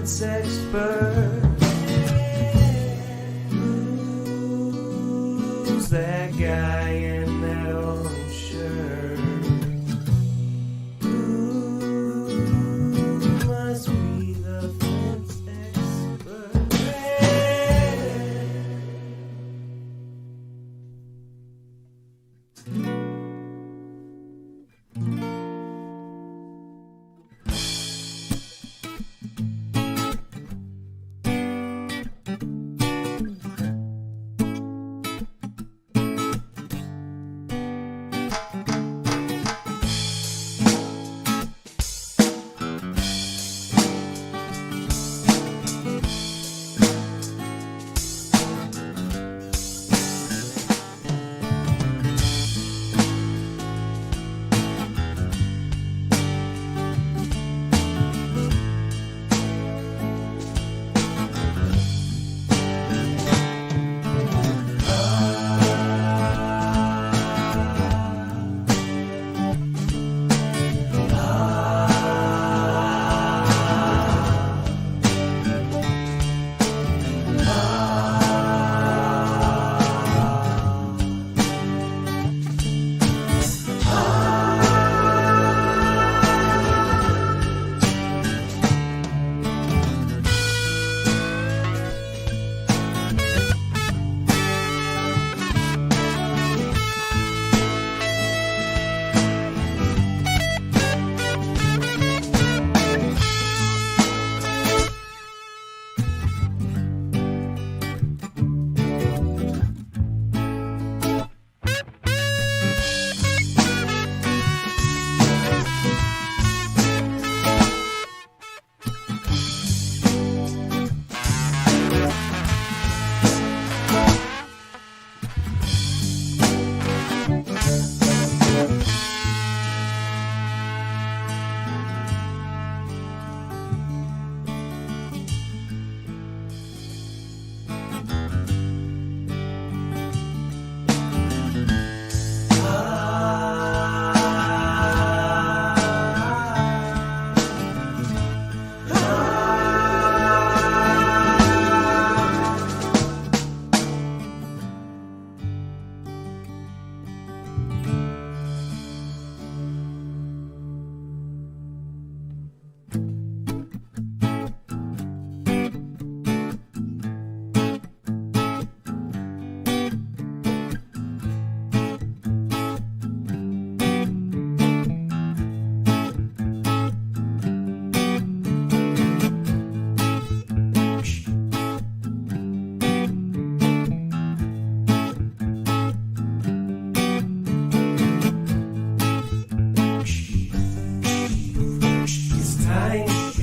fence expert. Who's that guy in that orange shirt? Who must be the fence expert?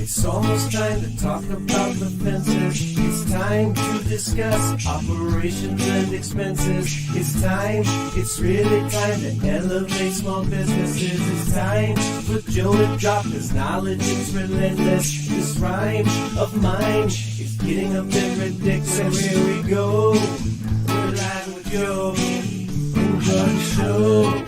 It's almost time to talk about the fences. It's time to discuss operations and expenses. It's time, it's really time to elevate small businesses. It's time for Joe to drop his knowledge, it's relentless. This rhyme of mine is getting a bit ridiculous. Here we go, we're live with Joe. Enjoy the show.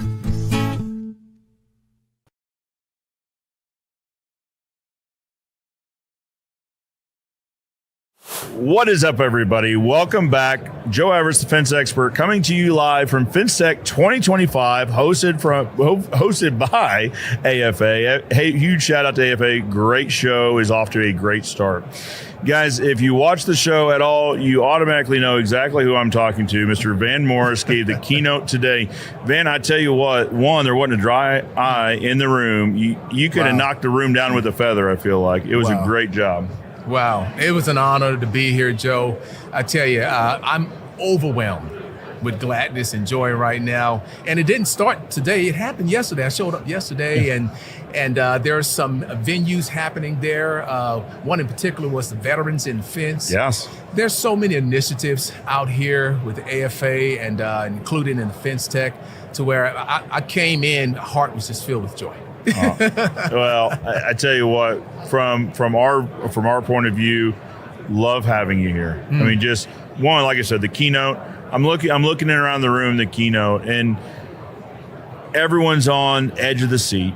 What is up, everybody? Welcome back. Joe Everett, the fence expert, coming to you live from FenceTech 2025, hosted by AFA. Hey, huge shout out to AFA. Great show, is off to a great start. Guys, if you watch the show at all, you automatically know exactly who I'm talking to. Mr. Vann Morris gave the keynote today. Van, I tell you what, one, there wasn't a dry eye in the room. You could have knocked the room down with a feather, I feel like. It was a great job. Wow. It was an honor to be here, Joe. I tell you, I'm overwhelmed with gladness and joy right now. And it didn't start today. It happened yesterday. I showed up yesterday, and there are some venues happening there. One in particular was the Veterans in Fence. Yes. There's so many initiatives out here with the AFA and including in the FenceTech, to where I came in, heart was just filled with joy. Well, I tell you what, from our point of view, love having you here. I mean, just one, like I said, the keynote. I'm looking around the room, the keynote, and everyone's on edge of the seat,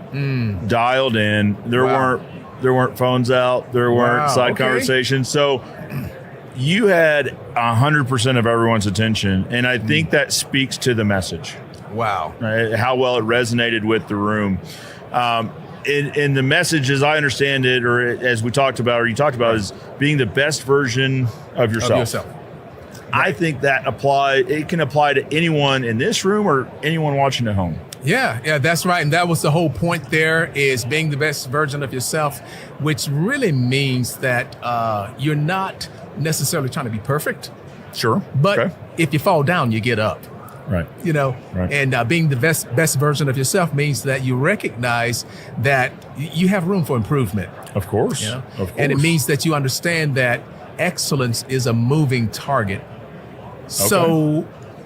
dialed in. There weren't There weren't phones out. There weren't side conversations. So you had 100% of everyone's attention, and I think that speaks to the message. Wow. Right? How well it resonated with the room. In the message, as I understand it, or as we talked about, or you talked about, is being the best version of yourself. I think that it can apply to anyone in this room or anyone watching at home. Yeah, that's right. And that was the whole point there, is being the best version of yourself, which really means that you're not necessarily trying to be perfect. Sure. But if you fall down, you get up. Right. Right. And being the best version of yourself means that you recognize that you have room for improvement. Of course. Of course. And it means that you understand that excellence is a moving target. So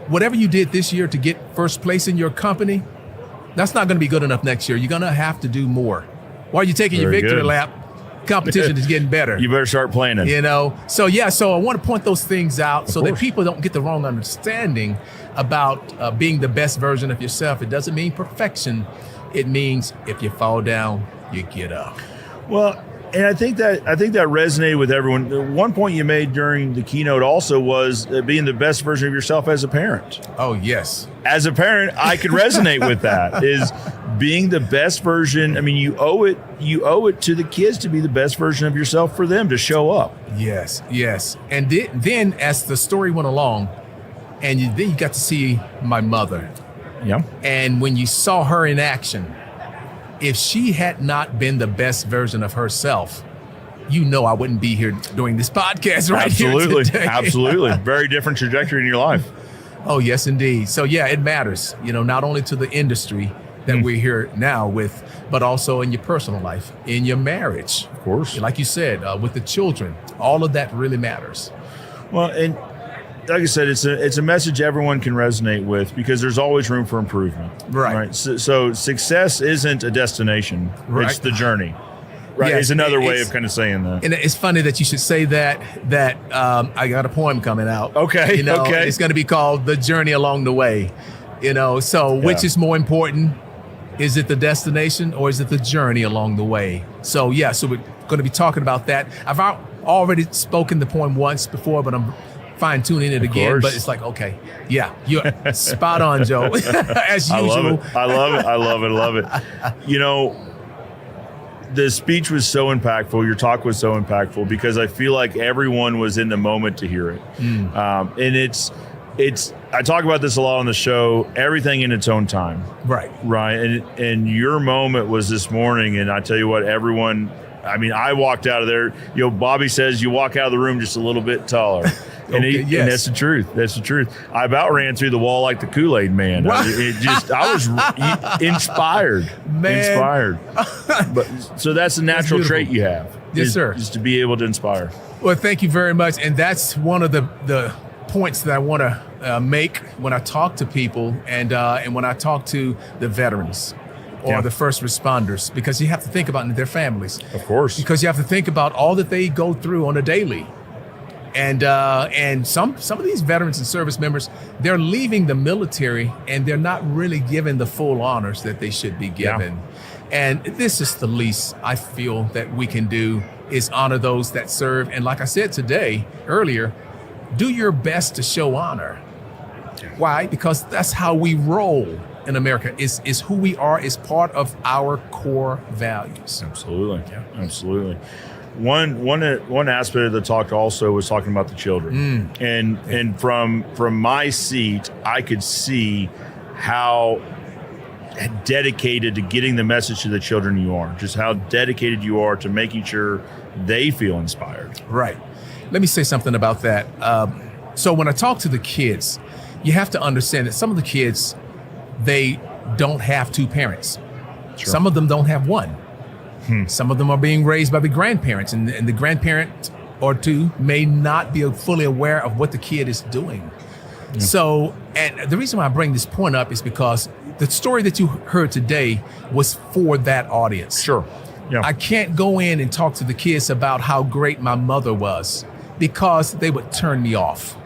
whatever you did this year to get first place in your company, that's not going to be good enough next year. You're going to have to do more. While you're taking your victory lap, competition is getting better. You better start planning. So I want to point those things out so that people don't get the wrong understanding about being the best version of yourself. It doesn't mean perfection. It means if you fall down, you get up. Well, and I think that resonated with everyone. One point you made during the keynote also was being the best version of yourself as a parent. Oh, yes. As a parent, I could resonate with that, is being the best version. I mean, you owe it to the kids to be the best version of yourself for them to show up. Yes. And then as the story went along, and then you got to see my mother. Yeah. And when you saw her in action, if she had not been the best version of herself, I wouldn't be here doing this podcast here today. Absolutely. Very different trajectory in your life. Oh, yes, indeed. So, it matters, not only to the industry that we're here now with, but also in your personal life, in your marriage. Of course. Like you said, with the children, all of that really matters. Well, and like I said, it's a message everyone can resonate with, because there's always room for improvement. Right. So success isn't a destination. Right. It's the journey. Right. Yes, it's another way of kind of saying that. And it's funny that you should say that I got a poem coming out. Okay. It's going to be called The Journey Along the Way. Which is more important? Is it the destination or is it the journey along the way? So we're going to be talking about that. I've already spoken the poem once before, but I'm fine-tuning it again, but it's like, you're spot on, Joe, as usual. I love it. The speech was so impactful. Your talk was so impactful, because I feel like everyone was in the moment to hear it. And it's I talk about this a lot on the show, everything in its own time. Right. And your moment was this morning, and I tell you what, everyone, I walked out of there, Bobby says you walk out of the room just a little bit taller. And, and that's the truth. That's the truth. I about ran through the wall like the Kool-Aid man. I was inspired. Inspired. But so that's a natural trait you have. Yes, sir. Is to be able to inspire. Well, thank you very much. And that's one of the points that I want to make when I talk to people and when I talk to the veterans or the first responders, because you have to think about their families. Of course. Because you have to think about all that they go through on a daily. And some of these veterans and service members, they're leaving the military and they're not really given the full honors that they should be given. And this is the least I feel that we can do, is honor those that serve. And like I said earlier, do your best to show honor. Why? Because that's how we roll in America. Is who we are, is part of our core values. Absolutely. Absolutely. One aspect of the talk also was talking about the children, and from my seat, I could see how dedicated to getting the message to the children you are, just how dedicated you are to making sure they feel inspired. Right. Let me say something about that. So when I talk to the kids, you have to understand that some of the kids, they don't have two parents. Sure. Some of them don't have one. Some of them are being raised by the grandparents, and the grandparent or two may not be fully aware of what the kid is doing. So, and the reason why I bring this point up is because the story that you heard today was for that audience. Sure. Yeah. I can't go in and talk to the kids about how great my mother was, because they would turn me off,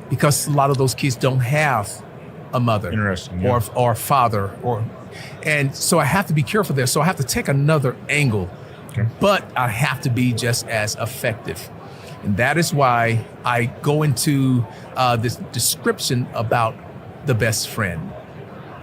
because a lot of those kids don't have a mother or a father, and so I have to be careful there. So I have to take another angle but I have to be just as effective. And that is why I go into this description about the best friend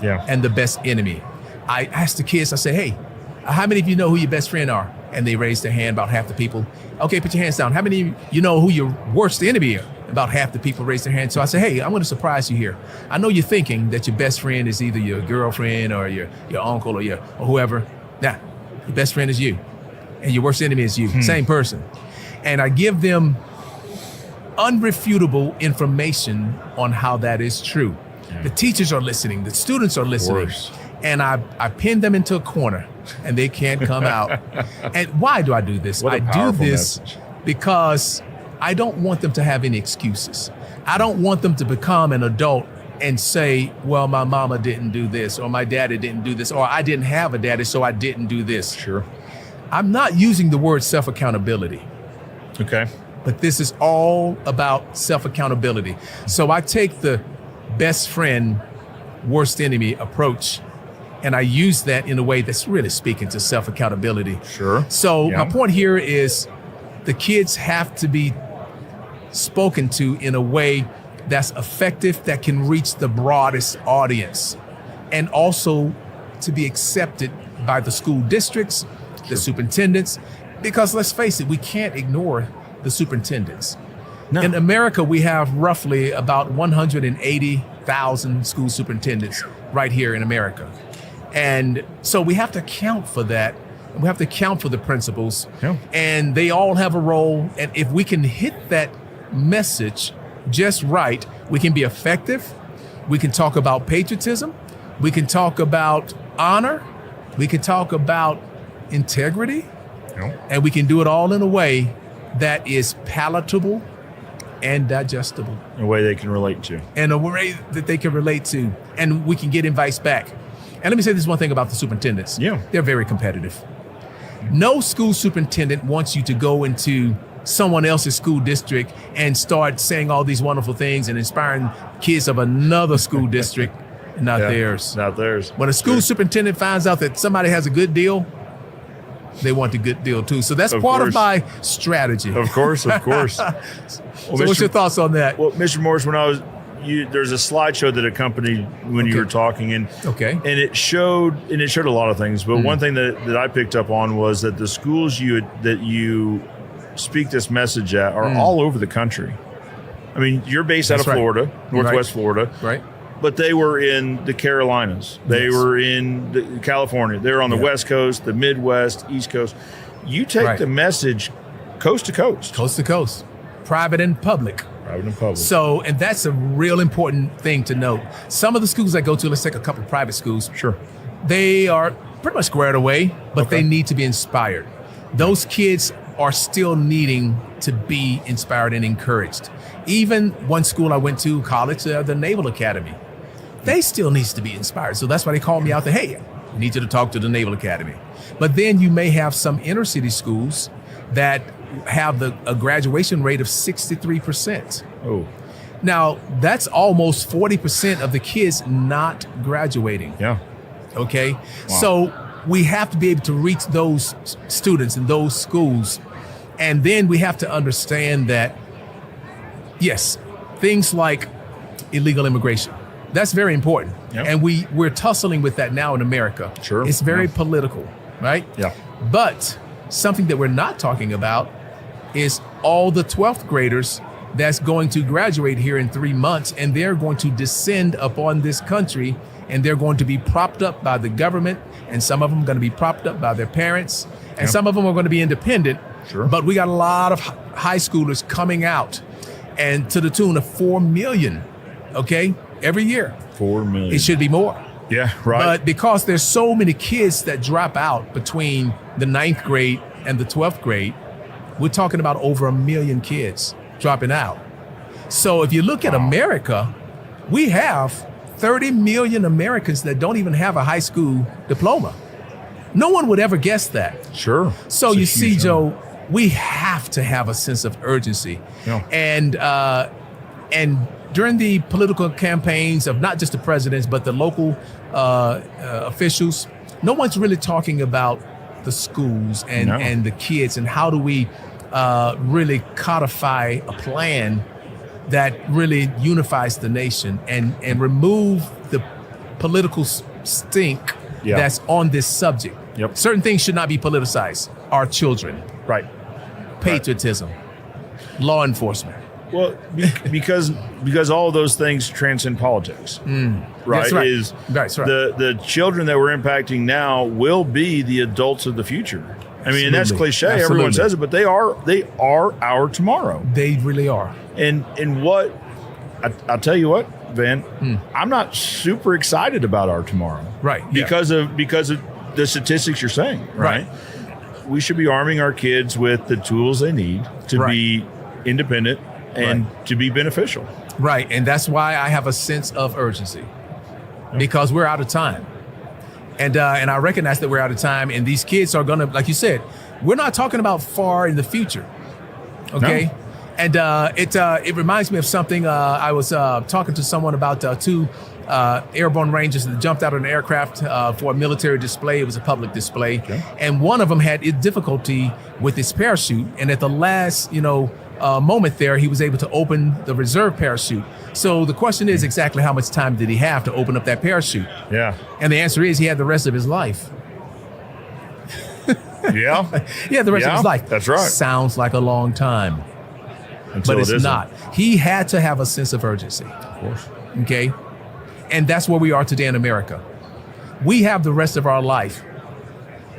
and the best enemy. I ask the kids, I say, hey, how many of you know who your best friend are? And they raise their hand, about half the people. Okay, put your hands down. How many of you know who your worst enemy are? About half the people raise their hand. So I say, hey, I'm going to surprise you here. I know you're thinking that your best friend is either your girlfriend or your uncle or whoever. Nah, your best friend is you. And your worst enemy is you. Same person. And I give them unrefutable information on how that is true. The teachers are listening. The students are listening. And I pin them into a corner and they can't come out. And why do I do this? I do this because I don't want them to have any excuses. I don't want them to become an adult and say, well, my mama didn't do this, or my daddy didn't do this, or I didn't have a daddy, so I didn't do this. Sure. I'm not using the word self-accountability. Okay. But this is all about self-accountability. So I take the best friend, worst enemy approach, and I use that in a way that's really speaking to self-accountability. Sure. So my point here is the kids have to be spoken to in a way that's effective, that can reach the broadest audience, and also to be accepted by the school districts, the superintendents, because let's face it, we can't ignore the superintendents. No. In America, we have roughly about 180,000 school superintendents right here in America. And so we have to account for that. We have to account for the principals, and they all have a role. And if we can hit that message just right, we can be effective. We can talk about patriotism. We can talk about honor. We can talk about integrity. And we can do it all in a way that is palatable and digestible. A way they can relate to. And a way that they can relate to. And we can get invites back. And let me say this one thing about the superintendents. They're very competitive. No school superintendent wants you to go into someone else's school district and start saying all these wonderful things and inspiring kids of another school district, not theirs. Not theirs. When a school superintendent finds out that somebody has a good deal, they want the good deal too. So that's part of my strategy. Of course. So what's your thoughts on that? Well, Mr. Morris, when I was, there's a slideshow that accompanied when you were talking, and it showed a lot of things. But one thing that I picked up on was that the schools that you speak this message at are all over the country. I mean, you're based out of Florida, Northwest Florida, right? But they were in the Carolinas. They were in California. They were on the West Coast, the Midwest, East Coast. You take the message coast to coast. Coast to coast. Private and public. Private and public. So, and that's a real important thing to note. Some of the schools I go to, let's take a couple of private schools. Sure. They are pretty much squared away, but they need to be inspired. Those kids are still needing to be inspired and encouraged. Even one school I went to, college, the Naval Academy, they still needs to be inspired. So that's why they called me out there, hey, I need you to talk to the Naval Academy. But then you may have some inner city schools that have a graduation rate of 63%. Oh. Now, that's almost 40% of the kids not graduating. Yeah. Okay? Wow. So we have to be able to reach those students in those schools. And then we have to understand that, yes, things like illegal immigration, that's very important. Yep. And we're tussling with that now in America. Sure. It's very political, right? Yeah. But something that we're not talking about is all the 12th graders that's going to graduate here in 3 months, and they're going to descend upon this country, and they're going to be propped up by the government, and some of them are going to be propped up by their parents, and some of them are going to be independent. Sure. But we got a lot of high schoolers coming out, and to the tune of 4 million, every year. 4 million. It should be more. Yeah, right. But because there's so many kids that drop out between the 9th grade and the 12th grade, we're talking about over 1 million kids dropping out. So if you look at America, we have 30 million Americans that don't even have a high school diploma. No one would ever guess that. Sure. So you see, Joe, we have to have a sense of urgency. Yeah. And during the political campaigns of not just the presidents, but the local officials, no one's really talking about the schools and, No. and the kids, and how do we really codify a plan that really unifies the nation and remove the political stink Yeah. that's on this subject. Yep. Certain things should not be politicized. Our children, Right. patriotism, law enforcement. Well, because all of those things transcend politics, right? That's right. Is That's right. the children that we're impacting now will be the adults of the future. I mean, and that's Absolutely. cliche. Everyone Absolutely. says it, but they are our tomorrow. They really are. And what I'll tell you what, Van, I'm not super excited about our tomorrow, Right, yeah. Because of the statistics you're saying, right? We should be arming our kids with the tools they need to Right. be independent and to be beneficial. Right, and that's why I have a sense of urgency, because we're out of time, and I recognize that we're out of time, and these kids are gonna, like you said, we're not talking about far in the future, okay? No. And it reminds me of something. I was talking to someone about two airborne rangers that jumped out of an aircraft for a military display. It was a public display, and one of them had difficulty with his parachute, and at the last, moment there, he was able to open the reserve parachute. So the question is exactly how much time did he have to open up that parachute? Yeah. And the answer is he had the rest of his life. Yeah. He had the rest of Yeah, his life. that's right. Sounds like a long time, Until but it's it isn't. not. He had to have a sense of urgency. Of course. Okay? And that's where we are today in America. We have the rest of our life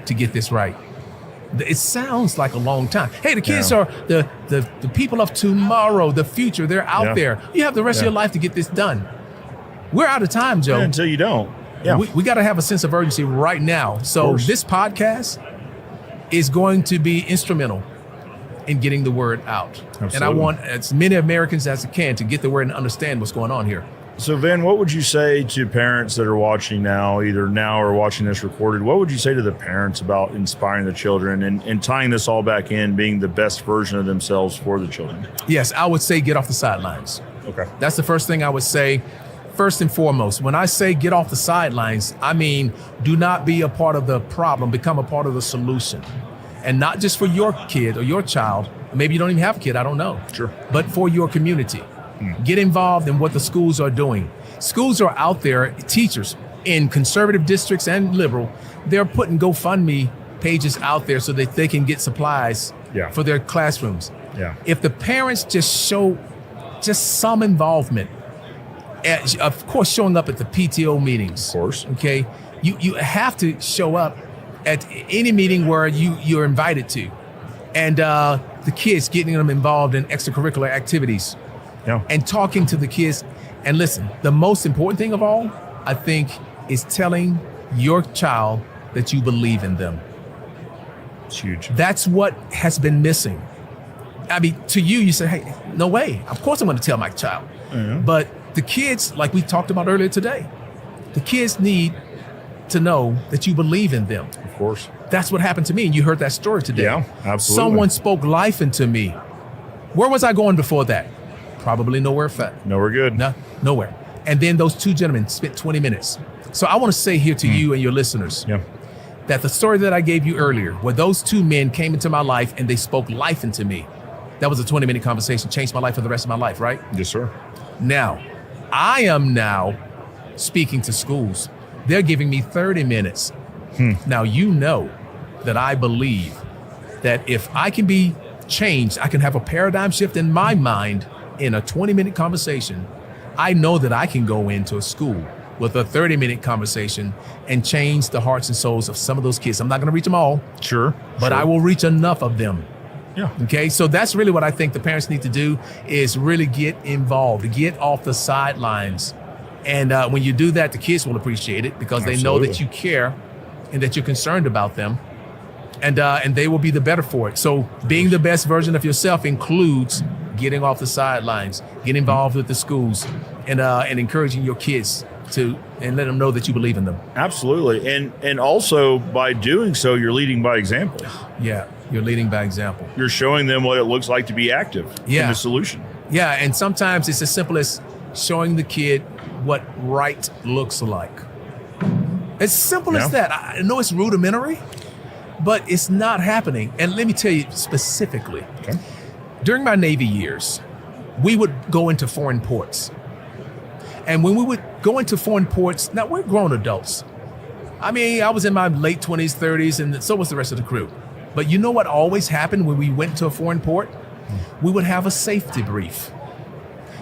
to get this right. It sounds like a long time. Hey, the kids Yeah. are the people of tomorrow, the future. They're out Yeah. there. You have the rest of Yeah. your life to get this done. We're out of time, Joe. Yeah, until you don't. Yeah. We got to have a sense of urgency right now. So course. this podcast is going to be instrumental in getting the word out. And I Absolutely. want as many Americans as I can to get the word and understand what's going on here. So, Van, what would you say to parents that are watching now, either now or watching this recorded? What would you say to the parents about inspiring the children and tying this all back in, being the best version of themselves for the children? Yes, I would say get off the sidelines. Okay. That's the first thing I would say. First and foremost, when I say get off the sidelines, I mean do not be a part of the problem, become a part of the solution. And not just for your kid or your child, maybe you don't even have a kid, I don't know. Sure. But for your community. Get involved in what the schools are doing. Schools are out there, teachers in conservative districts and liberal, they're putting GoFundMe pages out there so that they can get supplies Yeah. for their classrooms. Yeah. If the parents just show just some involvement, of course, showing up at the PTO meetings. Of course. Okay. You have to show up at any meeting where you're invited to. And the kids, getting them involved in extracurricular activities Yeah. and talking to the kids. And listen, the most important thing of all, I think, is telling your child that you believe in them. It's huge. That's what has been missing. I mean, to you, you say, hey, no way. Of course I'm going to tell my child. But the kids, like we talked about earlier today, the kids need to know that you believe in them. Of course. That's what happened to me. And you heard that story today. Yeah, absolutely. Someone spoke life into me. Where was I going before that? Probably nowhere. No, we're good. No, nowhere. And then those two gentlemen spent 20 minutes. So I want to say here to you and your listeners Yeah. that the story that I gave you earlier, where those two men came into my life and they spoke life into me, that was a 20-minute conversation, changed my life for the rest of my life, right? Yes, sir. Now, I am now speaking to schools. They're giving me 30 minutes. Now, you know that I believe that if I can be changed, I can have a paradigm shift in my mind in a 20-minute conversation. I know that I can go into a school with a 30-minute conversation and change the hearts and souls of some of those kids. I'm not going to reach them all, Sure. but I will reach enough of them. Yeah. Okay, so that's really what I think the parents need to do is really get involved, get off the sidelines. And when you do that, the kids will appreciate it because they know that Absolutely. you care and that you're concerned about them. And they will be the better for it. So being the best version of yourself includes getting off the sidelines, get involved with the schools, and encouraging your kids to and let them know that you believe in them. Absolutely. And also by doing so, you're leading by example. Yeah, you're leading by example. You're showing them what it looks like to be active in Yeah. the solution. Yeah, and sometimes it's as simple as showing the kid what right looks like. As simple as Yeah. that. I know it's rudimentary, But it's not happening. And let me tell you specifically, Okay. during my Navy years, we would go into foreign ports. And when we would go into foreign ports, now we're grown adults. I mean, I was in my late 20s, 30s, and so was the rest of the crew. But you know what always happened when we went to a foreign port? We would have a safety brief.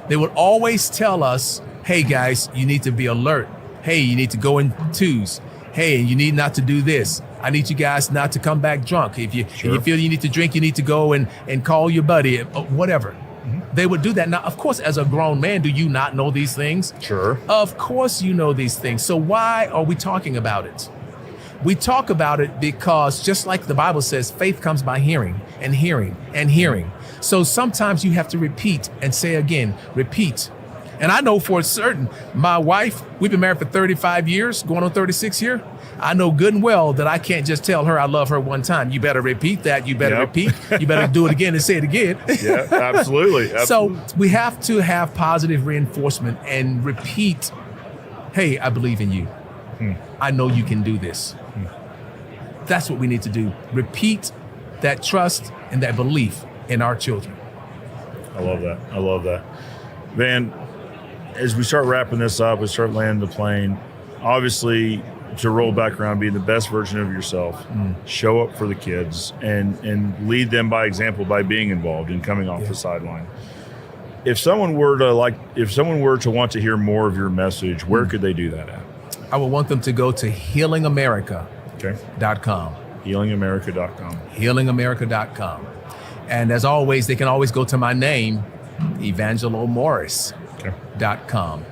They would always tell us, hey guys, you need to be alert. Hey, you need to go in twos. Hey, you need not to do this. I need you guys not to come back drunk. If you feel you need to drink, you need to go and call your buddy, whatever. They would do that. Now, of course, as a grown man, do you not know these things? Sure. Of course you know these things. So why are we talking about it? We talk about it because just like the Bible says, faith comes by hearing and hearing and hearing. So sometimes you have to repeat and say again, repeat. And I know for certain, my wife, we've been married for 35 years, going on 36 here. I know good and well that I can't just tell her I love her one time. You better repeat that. You better repeat. You better do it again and say it again. Yeah, absolutely. So we have to have positive reinforcement and repeat, hey, I believe in you. I know you can do this. That's what we need to do. Repeat that trust and that belief in our children. I love that. I love that. Van, as we start wrapping this up, we start landing the plane, obviously to roll back around, being the best version of yourself, show up for the kids and lead them by example by being involved and coming off the sideline. If someone were to want to hear more of your message, where could they do that at? I would want them to go to healingamerica.com. Healingamerica.com. Healingamerica.com. And as always, they can always go to my name, evangelomorris.com.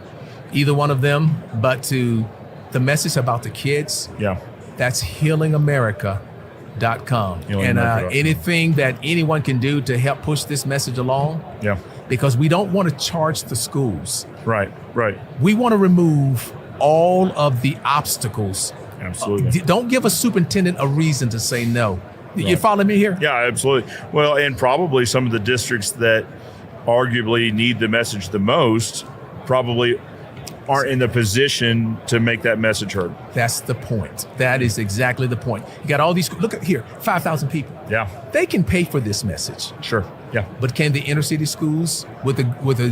Either one of them, but to the message about the kids, that's healingamerica.com. And anything that anyone can do to help push this message along, because we don't want to charge the schools. Right. We want to remove all of the obstacles. Absolutely. Don't give a superintendent a reason to say no. You follow me here? Yeah, absolutely. Well, and probably some of the districts that arguably need the message the most probably aren't in the position to make that message heard. That's the point. That is exactly the point. You got all these, look at here, 5,000 people. Yeah. They can pay for this message. Sure. Yeah. But can the inner city schools with a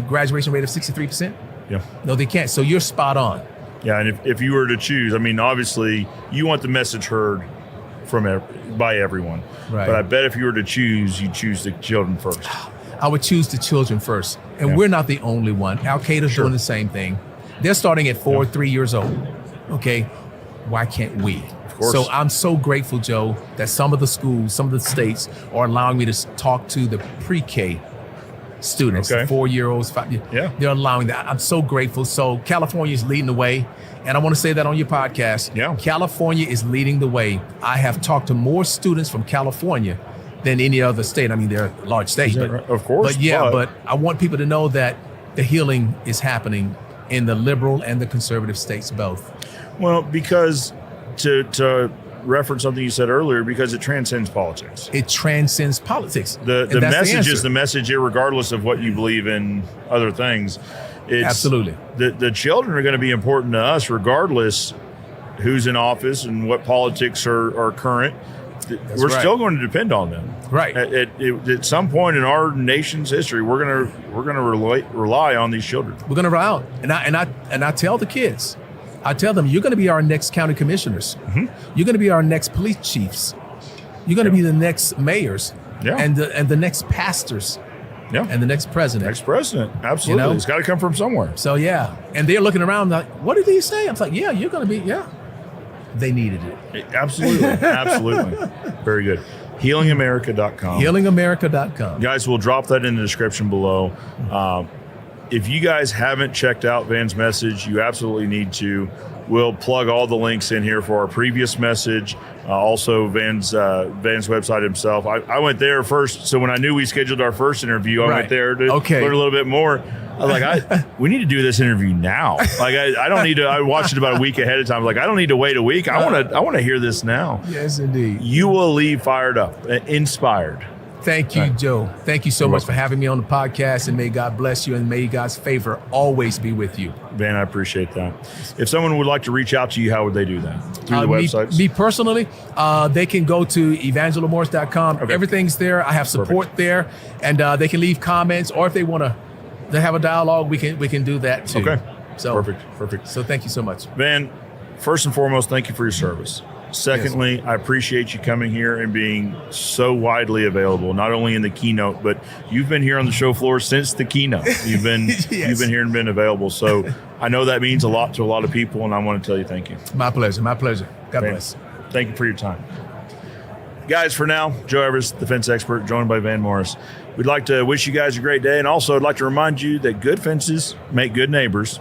graduation rate of 63%? Yeah. No, they can't. So you're spot on. Yeah, and if you were to choose, I mean, obviously you want the message heard by everyone. Right. But I bet if you were to choose, you'd choose the children first. I would choose the children first. And we're not the only one. Al-Qaeda's doing the same thing. They're starting at 3 years old. Okay, why can't we? Of course. So I'm so grateful, Joe, that some of the schools, some of the states are allowing me to talk to the pre-K students, the 4-year-olds, 5 they're allowing that. I'm so grateful. So California is leading the way. And I want to say that on your podcast. Yeah. California is leading the way. I have talked to more students from California than any other state. I mean, they're a large state. But, right? Of course. But I want people to know that the healing is happening in the liberal and the conservative states both. Well, because to reference something you said earlier, because it transcends politics. It transcends politics. The message is the message, regardless of what you believe in other things. Absolutely. The children are going to be important to us regardless who's in office and what politics are current. We're still going to depend on them. Right. At some point in our nation's history, we're going to rely on these children. We're going to rely on. And I tell the kids, I tell them, you're going to be our next county commissioners. Mm-hmm. You're going to be our next police chiefs. You're going to be the next mayors and the next pastors. Yeah. And the next president. Absolutely. You know? It's got to come from somewhere. So, and they're looking around like, what did he say? I'm like, you're going to be, They needed it. Absolutely. Very good. Healingamerica.com. Healingamerica.com. Guys, we'll drop that in the description below. If you guys haven't checked out Van's message, you absolutely need to. We'll plug all the links in here for our previous message. Also, Van's website himself. I went there first, so when I knew we scheduled our first interview, I went there to learn a little bit more. I was like, we need to do this interview now. Like, I don't need to. I watched it about a week ahead of time. Like, I don't need to wait a week. I want to hear this now. Yes, indeed. You will leave fired up, inspired, Thank you, All right. Joe. Thank you so You're much for welcome. having me on the podcast, and may God bless you, and may God's favor always be with you. Van, I appreciate that. If someone would like to reach out to you, how would they do that? Through the websites? Me personally, they can go to evangelomorris.com. Okay. Everything's there. I have support there, and they can leave comments, or if they want to have a dialogue, we can do that too. Okay. So Perfect. So thank you so much. Van, first and foremost, thank you for your service. Secondly, I appreciate you coming here and being so widely available, not only in the keynote, but you've been here on the show floor since the keynote. You've been Yes. you've been here and been available. So I know that means a lot to a lot of people, and I want to tell you thank you. My pleasure. God Van, bless. thank you for your time. Guys, for now, Joe Evers, the fence expert, joined by Vann Morris. We'd like to wish you guys a great day, and also I'd like to remind you that good fences make good neighbors,